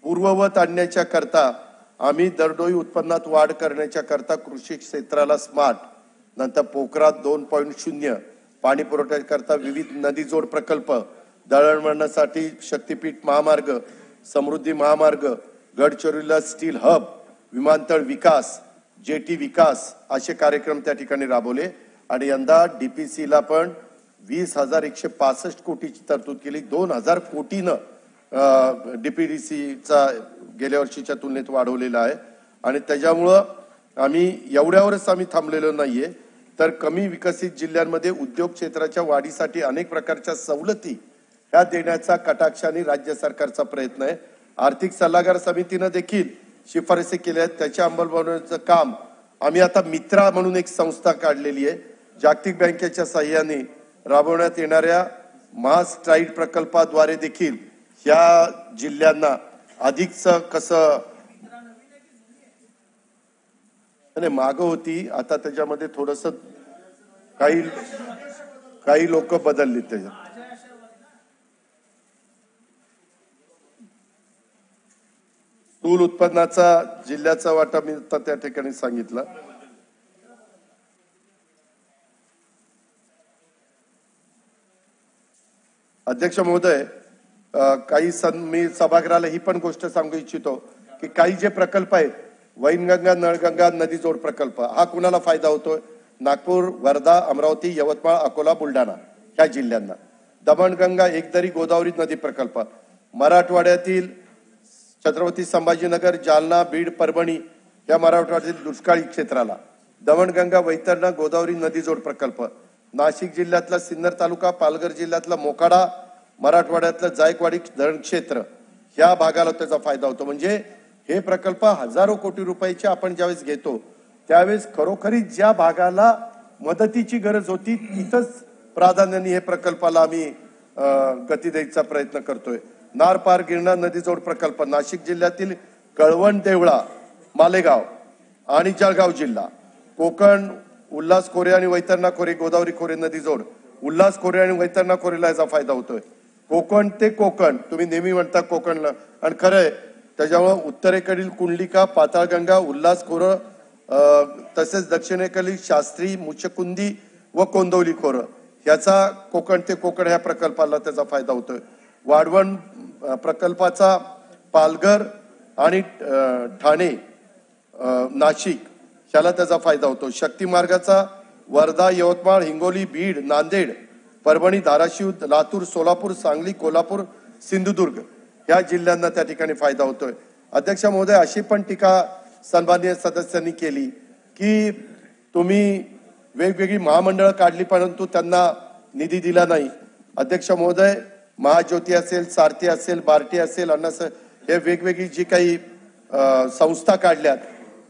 Speaker 1: पूर्ववत आणण्याच्या करता आम्ही दरडोई उत्पन्नात वाढ करण्याच्या करता कृषी क्षेत्राला स्मार्ट, नंतर पोखरात 2.0, पाणी पुरवठ्याकरता विविध नदी जोड प्रकल्प, दळणवळणासाठी शक्तीपीठ महामार्ग, समृद्धी महामार्ग, गडचिरोलीला स्टील हब, विमानतळ विकास, जेटी विकास असे कार्यक्रम त्या ठिकाणी राबवले. आणि यंदा डीपीसीला पण 20,165 कोटीची तरतूद केली. 2,000 कोटीनं डीपीडीसीचा गेल्या वर्षीच्या तुलनेत वाढवलेला आहे. आणि त्याच्यामुळं आम्ही एवढ्यावरच आम्ही थांबलेलो नाहीये, तर कमी विकसित जिल्ह्यांमध्ये उद्योग क्षेत्राच्या वाढीसाठी अनेक प्रकारच्या सवलती ह्या देण्याचा कटाक्षाने राज्य सरकारचा प्रयत्न आहे. आर्थिक सल्लागार समितीनं देखील शिफारसी केल्या आहेत. त्याच्या अंमलबजावणीचं काम आम्ही आता मित्रा म्हणून एक संस्था काढलेली आहे. जागतिक बँकेच्या सहाय्याने राबवण्यात येणाऱ्या मास ट्राईड प्रकल्पाद्वारे देखील ह्या जिल्ह्यांना अधिकचं कसं माग होती, आता त्याच्यामध्ये थोडस काही लोक बदलली. त्याच्यात स्थूल उत्पन्नाचा जिल्ह्याचा वाटा मी त्या ठिकाणी सांगितला. अध्यक्ष महोदय, मी सभागृहाला ही पण गोष्ट सांगू इच्छितो की काही जे प्रकल्प आहेत, वैनगंगा, नळगंगा नदी जोड प्रकल्प, हा कुणाला फायदा होतोय? नागपूर, वर्धा, अमरावती, यवतमाळ, अकोला, बुलढाणा ह्या जिल्ह्यांना. दमणगंगा, एकदरी, गोदावरी नदी प्रकल्प मराठवाड्यातील छत्रपती संभाजीनगर, जालना, बीड, परभणी या मराठवाड्यातील दुष्काळी क्षेत्राला. दमणगंगा, वैतरणा, गोदावरी नदी जोड प्रकल्प नाशिक जिल्ह्यातला सिन्नर तालुका, पालघर जिल्ह्यातला मोखाडा, मराठवाड्यातलं जायकवाडी धरण क्षेत्र ह्या भागाला त्याचा फायदा होतो. म्हणजे हे प्रकल्प हजारो कोटी रुपयाचे आपण ज्यावेळेस घेतो त्यावेळेस खरोखरी ज्या भागाला मदतीची गरज होती तिथंच प्राधान्याने हे प्रकल्पाला आम्ही गती द्यायचा प्रयत्न करतोय. नार पार गिरणा नदी जोड प्रकल्प नाशिक जिल्ह्यातील कळवण, देवळा, मालेगाव आणि जळगाव जिल्हा. कोकण, उल्हास खोरे आणि वैतरणा खोरे, गोदावरी खोरे नदी जोड, उल्हास खोरे आणि वैतरणा खोरेला याचा फायदा होतोय. कोकण ते कोकण, तुम्ही नेहमी म्हणता कोकणला, आणि खरंय त्याच्यामुळे उत्तरेकडील कुंडलिका, पाताळगंगा, उल्हास खोरं, तसेच दक्षिणेकडील शास्त्री, मुचकुंदी व कोंदवली खोरं ह्याचा कोकण ते कोकण ह्या प्रकल्पाला त्याचा फायदा होतोय. वाढवण प्रकल्पाचा पालघर आणि ठाणे, नाशिक ह्याला त्याचा फायदा होतो. शक्ती मार्गाचा
Speaker 2: वर्धा, यवतमाळ, हिंगोली, बीड, नांदेड, परभणी, धाराशिव, लातूर, सोलापूर, सांगली, कोल्हापूर, सिंधुदुर्ग या जिल्ह्यांना त्या ठिकाणी फायदा होतोय। अध्यक्ष महोदय, अशी पण टीका सन्माननीय सदस्यांनी केली की तुम्ही वेगवेगळी महामंडळं काढली परंतु त्यांना निधी दिला नाही। अध्यक्ष महोदय, महाज्योती असेल, सारथी असेल, बार्टी असेल, हे वेगवेगळी जी काही संस्था काढल्यात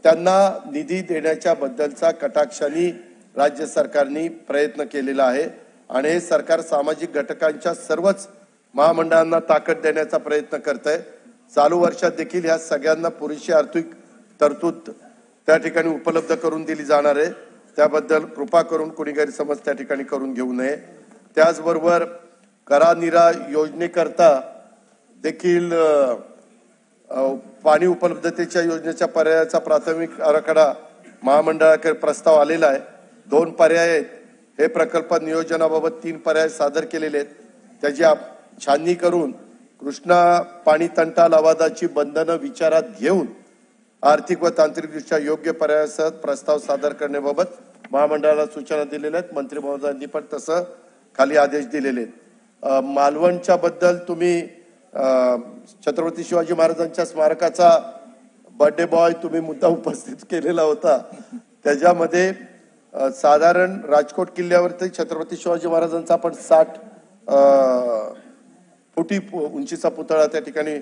Speaker 2: त्यांना निधी देण्याच्या बद्दलचा कटाक्षाने राज्य सरकारने प्रयत्न केलेला आहे आणि हे सरकार सामाजिक घटकांच्या सर्वच महामंडळांना ताकद देण्याचा प्रयत्न करत आहे। चालू वर्षात देखील ह्या सगळ्यांना पुरेशी आर्थिक तरतूद त्या ठिकाणी उपलब्ध करून दिली जाणार आहे। त्याबद्दल कृपा करून कोणी गैरसमज त्या ठिकाणी करून घेऊ नये। त्याचबरोबर करा निरा योजनेकरता देखील पाणी उपलब्धतेच्या योजनेच्या पर्यायाचा प्राथमिक आराखडा महामंडळाकडे प्रस्ताव आलेला आहे। 2 पर्याय आहेत। हे प्रकल्प नियोजनाबाबत 3 पर्याय सादर केलेले आहेत। त्याची छाननी करून कृष्णा पाणी तंटा लवादाची बंधनं विचारात घेऊन आर्थिक व तांत्रिकदृष्ट्या योग्य पर्यायासह प्रस्ताव सादर करण्याबाबत महामंडळाला सूचना दिलेल्या आहेत। मंत्री महोदयांनी पण तसं खाली आदेश दिलेले आहेत। मालवणच्या बद्दल तुम्ही छत्रपती शिवाजी महाराजांच्या स्मारकाचा बर्थडे बॉय तुम्ही मुद्दा उपस्थित केलेला होता। त्याच्यामध्ये साधारण राजकोट किल्ल्यावरती छत्रपती शिवाजी महाराजांचा आपण 60 फुटी उंचीचा पुतळा त्या ठिकाणी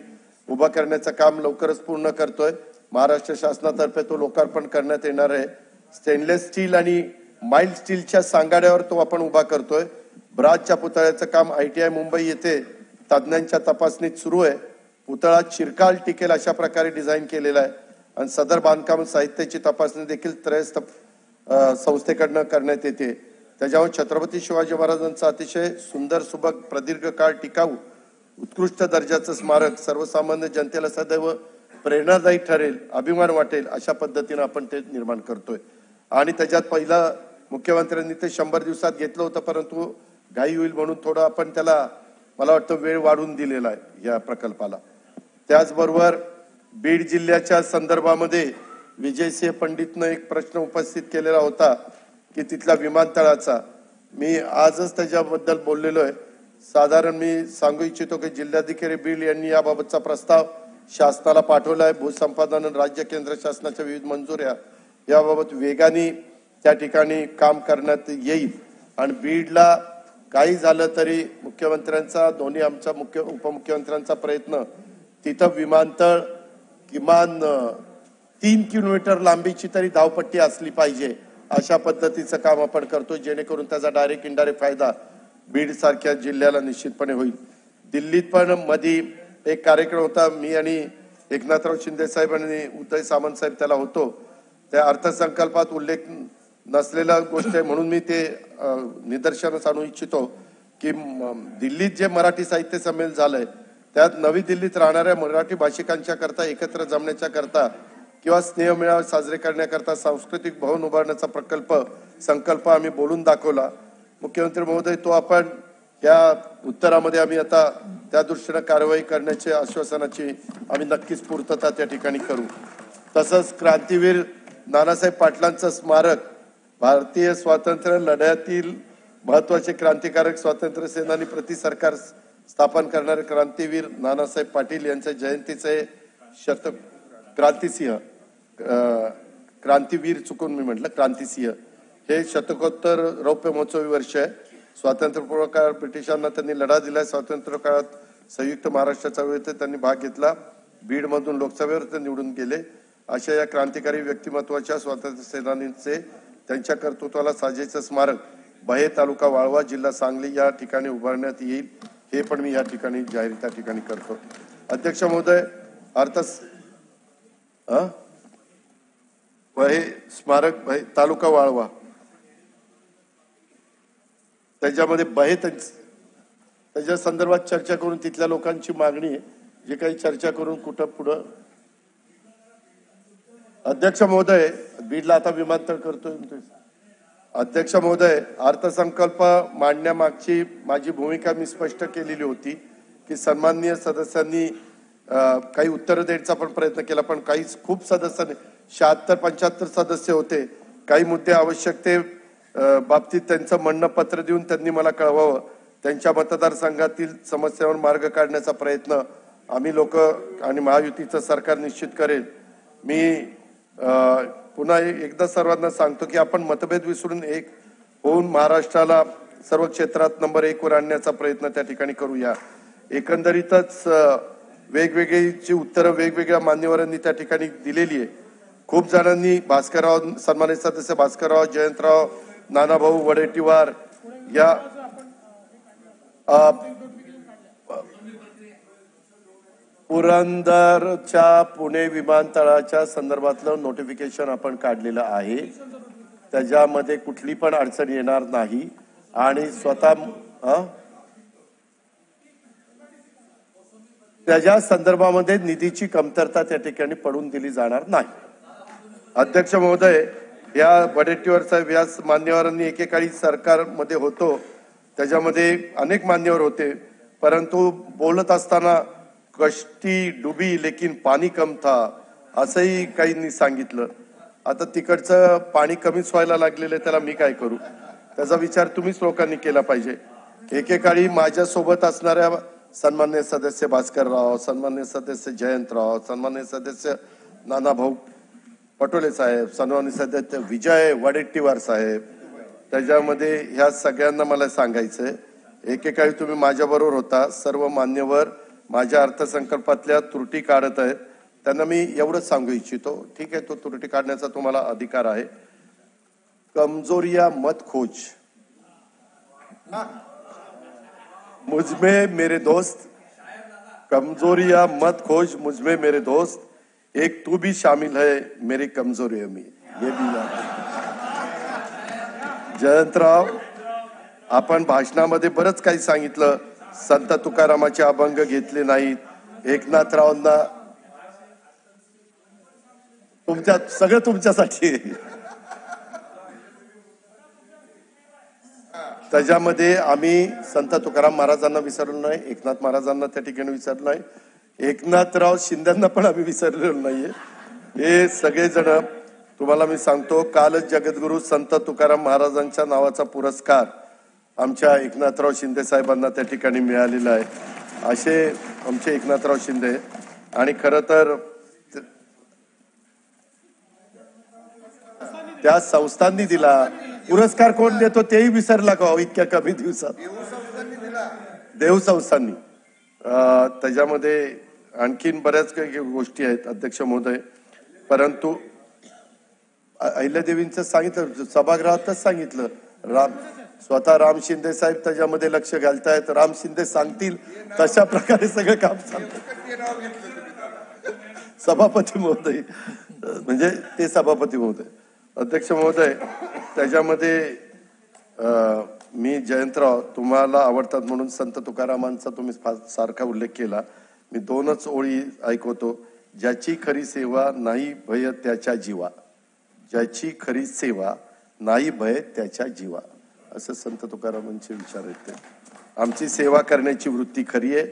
Speaker 2: उभा करण्याचं काम लवकरच पूर्ण करतोय। महाराष्ट्र शासनातर्फे तो लोकार्पण करण्यात येणार आहे। स्टेनलेस स्टील आणि माइल्ड स्टीलच्या सांगाड्यावर तो आपण उभा करतोय। ब्राजच्या पुतळ्याचं काम ITI मुंबई येथे तज्ञांच्या तपासणीत सुरू आहे। पुतळा चिरकाल टिकेल अशा प्रकारे डिझाईन केलेला आहे आणि सदर बांधकाम साहित्याची तपासणी देखील त्रयस्थ संस्थेकडनं करण्यात येते। त्याच्यावर छत्रपती शिवाजी महाराजांचा अतिशय सुंदर, सुबक, प्रदीर्घ काळ टिकाऊ, उत्कृष्ट दर्जाचं स्मारक सर्वसामान्य जनतेला सदैव प्रेरणादायी ठरेल, अभिमान वाटेल अशा पद्धतीने आपण ते निर्माण करतोय। आणि त्याच्यात पहिला मुख्यमंत्र्यांनी ते 100 दिवसात घेतलं होतं परंतु घाई होईल म्हणून थोडं आपण त्याला मला वाटतं वेळ वाढवून दिलेला आहे या प्रकल्पाला। त्याचबरोबर बीड जिल्ह्याच्या संदर्भामध्ये विजयसिंह पंडितनं एक प्रश्न उपस्थित केलेला होता की तिथल्या विमानतळाचा। मी आजच त्याच्याबद्दल बोललेलो आहे। साधारण मी सांगू इच्छितो की जिल्हाधिकारी बीड यांनी याबाबतचा प्रस्ताव शासनाला पाठवला आहे। भूसंपादन राज्य केंद्र शासनाच्या विविध मंजुऱ्या याबाबत वेगाने त्या ठिकाणी काम करण्यात येईल आणि बीडला काही झालं तरी मुख्यमंत्र्यांचा, दोन्ही आमच्या उपमुख्यमंत्र्यांचा प्रयत्न तिथं विमानतळ किमान 3 किलोमीटर लांबीची तरी धावपट्टी असली पाहिजे अशा पद्धतीचं काम आपण करतो जेणेकरून त्याचा डायरेक्ट इनडायरेक्ट फायदा बीड सारख्या जिल्ह्याला निश्चितपणे होईल। दिल्लीत पण मध्ये एक कार्यक्रम होता। मी आणि एकनाथराव शिंदे साहेब आणि उदय सामंत साहेब त्याला होतो। त्या अर्थसंकल्पात उल्लेख नसलेला गोष्ट आहे म्हणून मी ते निदर्शनास आणू इच्छितो की दिल्लीत जे मराठी साहित्य संमेलन झालंय त्यात नवी दिल्लीत राहणाऱ्या मराठी भाषिकांच्या करता एकत्र जमण्याच्या करता किंवा स्नेह मेळावे साजरे करण्याकरता सांस्कृतिक भवन उभारण्याचा संकल्प आम्ही बोलून दाखवला। मुख्यमंत्री महोदय, तो आपण या उत्तरामध्ये आम्ही आता त्या दृष्टीने कारवाई करण्याची आश्वासनाची आम्ही नक्कीच पूर्तता त्या ठिकाणी करू। तसंच क्रांतीवीर नानासाहेब पाटलांचं स्मारक, भारतीय स्वातंत्र्य लढ्यातील महत्वाचे क्रांतिकारक स्वातंत्र्य सेनानी प्रति सरकार स्थापन करणारे क्रांतीवीर नानासाहेब पाटील यांच्या जयंतीचे क्रांतीवीर चुकून मी म्हटलं क्रांतिसिंह हे शतकोत्तर रौप्य महोत्सवी वर्ष आहे। स्वातंत्र्यपूर्व काळात ब्रिटिशांना त्यांनी लढा दिला। स्वातंत्र्य काळात संयुक्त महाराष्ट्र चळवळीत त्यांनी भाग घेतला। बीड मधून लोकसभेवर ते निवडून गेले। अशा या क्रांतिकारी व्यक्तिमत्वाच्या स्वातंत्र्य सेनानींचे त्यांच्या कर्तृत्वाला साजेचं स्मारक बहे, तालुका वाळवा, जिल्हा सांगली या ठिकाणी उभारण्यात येईल। हे पण मी या ठिकाणी जाहीर त्या ठिकाणी करतो। अध्यक्ष महोदय, बहे स्मारक, बहे तालुका वाळवा, त्याच्यामध्ये बहे त्याच्या संदर्भात चर्चा करून तिथल्या लोकांची मागणी आहे जे काही चर्चा करून कुठं पुढं। अध्यक्ष महोदय, बीडला आता विमानतळ करतोय। अध्यक्ष महोदय, अर्थसंकल्प मांडण्यामागची माझी भूमिका मी स्पष्ट केलेली होती की सन्माननीय सदस्यांनी काही उत्तर देण्याचा पण प्रयत्न केला पण काही खूप सदस्यांनी 76-75 सदस्य होते। काही मुद्दे आवश्यक ते बाबतीत त्यांचं म्हणणं पत्र देऊन त्यांनी मला कळवावं. त्यांच्या मतदारसंघातील समस्यांवर मार्ग काढण्याचा प्रयत्न आम्ही लोक आणि महायुतीचं सरकार निश्चित करेल. मी पुन्हा एकदा सर्वांना सांगतो की आपण मतभेद विसरून एक होऊन महाराष्ट्राला सर्व क्षेत्रात नंबर 1 वर आणण्याचा प्रयत्न त्या ठिकाणी करूया. एकंदरीतच वेगवेगळी उत्तरं वेगवेगळ्या मान्यवरांनी त्या ठिकाणी दिलेली आहे. खूप जणांनी भास्करराव, सन्मानित सदस्य भास्करराव, जयंतराव, नानाभाऊ वडेट्टीवार या पुरंदरच्या पुणे विमानतळाच्या संदर्भातलं नोटिफिकेशन आपण काढलेलं आहे. त्याच्यामध्ये कुठली पण अडचण येणार नाही आणि स्वतः त्याच्या संदर्भामध्ये निधीची कमतरता त्या ठिकाणी पडून दिली जाणार नाही. अध्यक्ष महोदय, या वडेट्टीवार साहेब या मान्यवरांनी एकेकाळी सरकारमध्ये होतो, त्याच्यामध्ये अनेक मान्यवर होते, परंतु बोलत असताना कश्ती डुबी लेकिन पाणी कम था असंही काहींनी सांगितलं. आता तिकडचं पाणी कमीच व्हायला लागलेलं, त्याला मी काय करू? त्याचा विचार तुम्हीच लोकांनी केला पाहिजे. एकेकाळी माझ्या सोबत असणाऱ्या सन्मान्य सदस्य भास्करराव, सन्मान्य सदस्य जयंतराव, सन्मान्य सदस्य नानाभाऊ पटोले साहेब, सन्मान्य सदस्य विजय वडेट्टीवार साहेब, त्याच्यामध्ये ह्या सगळ्यांना मला सांगायचंय, एकेकाळी तुम्ही माझ्याबरोबर होता. सर्व मान्यवर माझ्या अर्थसंकल्पातल्या त्रुटी काढत आहेत. त्यांना मी एवढंच सांगू इच्छितो, ठीक आहे, तो त्रुटी काढण्याचा तुम्हाला अधिकार आहे. कमजोरिया मत खोज, मुझमें मेरे दोस्त, कमजोरिया मत खोज मुझमें मेरे दोस्त, एक तू भी शामिल है मेरी कमजोरियों में, ये भी याद. जयंतराव, आपण भाषणामध्ये बरंच काही सांगितलं. संत तुकारामाचे अभंग घेतले नाहीत. एकनाथरावांना सगळं तुमच्यासाठी. त्याच्यामध्ये आम्ही संत तुकाराम महाराजांना विसरलो नाही, एकनाथ महाराजांना त्या ठिकाणी विसरलो नाही, एकनाथराव शिंदेंना पण आम्ही विसरलेलो नाहीये. हे सगळेजण तुम्हाला मी सांगतो, कालच जगद्गुरु संत तुकाराम महाराजांच्या नावाचा पुरस्कार आमच्या एकनाथराव शिंदे साहेबांना त्या ठिकाणी मिळालेला आहे. असे आमचे एकनाथराव शिंदे. आणि खरं तर त्या संस्थांनी दिला पुरस्कार. कोण देतो तेही विसरला का इतक्या कमी दिवसात? देव संस्थांनी. त्याच्यामध्ये आणखीन बऱ्याच काही गोष्टी आहेत अध्यक्ष महोदय, परंतु अहिल्यादेवींचं सांगितलं, सभागृहातच सांगितलं. स्वतः राम शिंदे साहेब त्याच्यामध्ये लक्ष घालतायत. राम शिंदे सांगतील तशा प्रकारे सगळं काम चालतं. सभापती महोदय म्हणजे ते सभापती महोदय. अध्यक्ष महोदय, त्याच्यामध्ये मी जयंतराव, तुम्हाला आवडतात म्हणून संत तुकारामांचा तुम्ही सारखा उल्लेख केला. मी 2च ओळी ऐकवतो. ज्याची खरी सेवा नाही भय त्याच्या जीवा, ज्याची खरी सेवा नाही भय त्याच्या जीवा, असं संत तुकारामांचे विचार आहेत. आमची सेवा करण्याची वृत्ती खरी आहे,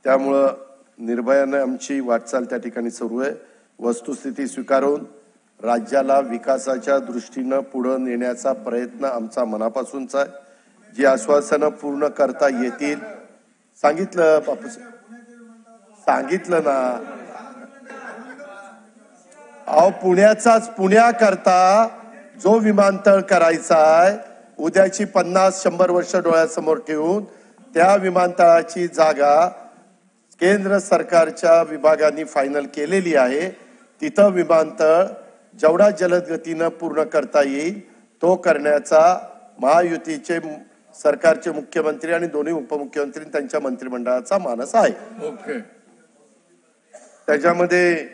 Speaker 2: त्यामुळं निर्भयाने आमची वाटचाल त्या ठिकाणी सुरू आहे. वस्तुस्थिती स्वीकारून राज्याला विकासाच्या दृष्टीनं पुढे नेण्याचा प्रयत्न आमचा मनापासूनचा आहे. जी आश्वासनं पूर्ण करता येतील, सांगितलं बापूस, सांगितलं ना अहो, पुण्याकरता जो विमानतळ करायचा आहे, उद्याची 50-100 वर्ष डोळ्यासमोर ठेवून त्या विमानतळाची जागा केंद्र सरकारच्या विभागाने फायनल केलेली आहे. तिथं विमानतळ जेवढा जलद गतीनं पूर्ण करता येईल तो करण्याचा महायुतीचे सरकारचे मुख्यमंत्री आणि दोन्ही उपमुख्यमंत्री त्यांच्या मंत्रिमंडळाचा मानस आहे.
Speaker 3: ओके.
Speaker 2: त्याच्यामध्ये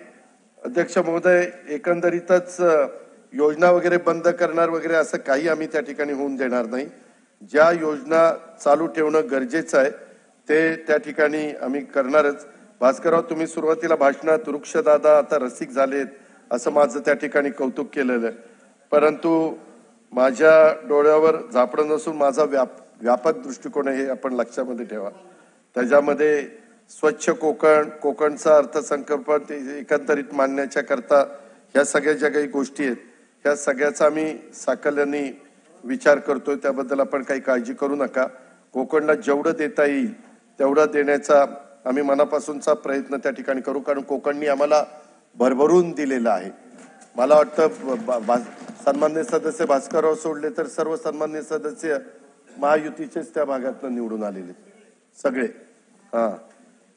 Speaker 2: अध्यक्ष महोदय, एकंदरीतच योजना वगैरे बंद करणार वगैरे असं काही आम्ही त्या ठिकाणी होऊन देणार नाही. ज्या योजना चालू ठेवणं गरजेचं आहे ते त्या ठिकाणी आम्ही करणारच. भास्करराव, तुम्ही सुरुवातीला भाषणात वृक्षदादा आता रसिक झालेत असं माझं त्या ठिकाणी कौतुक केलेलं आहे, परंतु माझ्या डोळ्यावर झापडं नसून माझा व्यापक दृष्टिकोन आहे, हे आपण लक्षामध्ये ठेवा. त्याच्यामध्ये स्वच्छ कोकण, कोकणचा अर्थसंकल्प एकंदरीत मांडण्याच्या करता ह्या सगळ्या ज्या काही गोष्टी आहेत ह्या सगळ्याचा आम्ही साकल्याने विचार करतोय त्याबद्दल आपण काही काळजी करू नका. कोकणला जेवढं देता येईल तेवढं देण्याचा आम्ही मनापासूनचा प्रयत्न त्या ठिकाणी करू, कारण कोकणनी आम्हाला भरभरून दिलेलं आहे. मला वाटतं सन्माननीय सदस्य भास्करराव सोडले तर सर्व सन्माननीय सदस्य महायुतीचेच त्या भागातून निवडून आलेले सगळे.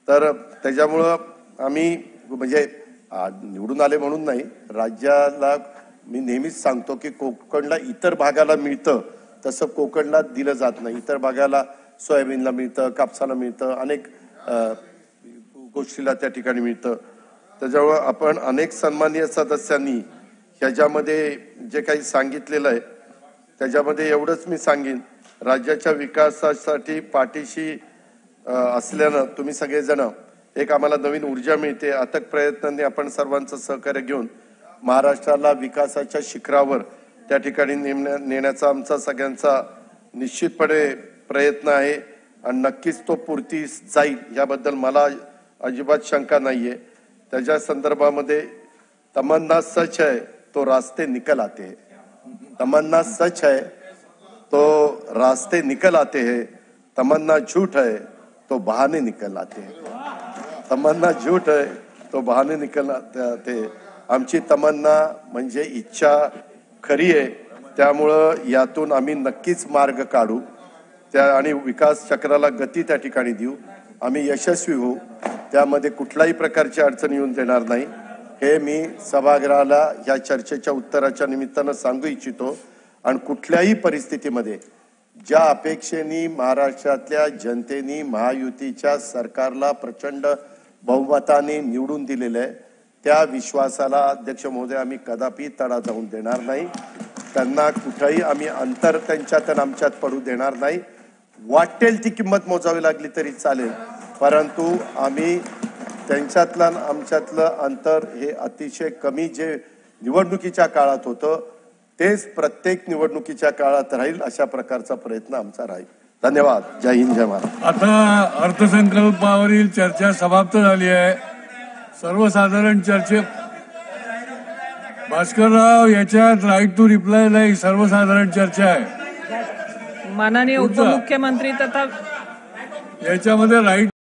Speaker 2: तर त्याच्यामुळं आम्ही म्हणजे निवडून आले म्हणून नाही, राज्याला मी नेहमीच सांगतो की कोकणला इतर भागाला मिळतं तसं कोकणला दिलं जात नाही. इतर भागाला सोयाबीनला मिळतं, कापसाला मिळतं, अनेक गोष्टीला त्या ठिकाणी मिळतं. त्याच्यामुळं आपण अनेक सन्माननीय सदस्यांनी ह्याच्यामध्ये जे काही सांगितलेलं आहे त्याच्यामध्ये एवढंच मी सांगेन, राज्याच्या विकासासाठी पाठीशी असल्यानं तुम्ही सगळेजण एक आम्हाला नवीन ऊर्जा मिळते. अथक प्रयत्नांनी आपण सर्वांचं सहकार्य घेऊन महाराष्ट्राला विकासाच्या शिखरावर त्या ठिकाणी नेण्याचा आमचा सगळ्यांचा निश्चितपणे प्रयत्न आहे आणि नक्कीच तो पूर्तीस जाईल याबद्दल मला अजिबात शंका नाहीये. त्याच्या संदर्भामध्ये तमन्ना सच है तो रास्ते निकल आते हैं, तमन्ना सच है तो रास्ते निकल आते हैं, तमन्ना झूठ है तो बहाने निकल आते हैं, तमन्ना झूठ है तो बहाने निकल आते. आमची तमन्ना म्हणजे इच्छा खरी आहे, त्यामुळं यातून आम्ही नक्कीच मार्ग काढू त्या आणि विकास चक्राला गती त्या ठिकाणी देऊ. आम्ही यशस्वी होऊ, त्यामध्ये कुठल्याही प्रकारची अडचण येऊन देणार नाही हे मी सभागृहाला या चर्चेच्या उत्तराच्या निमित्तानं सांगू इच्छितो. आणि कुठल्याही परिस्थितीमध्ये ज्या अपेक्षेने महाराष्ट्रातल्या जनतेने महायुतीच्या सरकारला प्रचंड बहुमताने निवडून दिलेलं आहे त्या विश्वासाला अध्यक्ष महोदय आम्ही कदापि तडा जाऊन देणार नाही. त्यांना कुठेही आम्ही अंतर त्यांच्यात आणि आमच्यात पडू देणार नाही. वाटेल ती किंमत मोजावी लागली तरी चालेल, परंतु आम्ही त्यांच्यातलं आमच्यातलं अंतर हे अतिशय कमी जे निवडणुकीच्या काळात होतं तेच प्रत्येक निवडणुकीच्या काळात राहील अशा प्रकारचा प्रयत्न आमचा राहील. धन्यवाद. जय हिंद, जय महाराष्ट्र.
Speaker 3: आता अर्थसंकल्पावरील चर्चा समाप्त झाली आहे. सर्वसाधारण चर्चे भास्करराव याच्यात राईट टू रिप्लाय नाही, सर्वसाधारण चर्चा आहे.
Speaker 4: माननीय उपमुख्यमंत्री तथा
Speaker 3: याच्यामध्ये राईट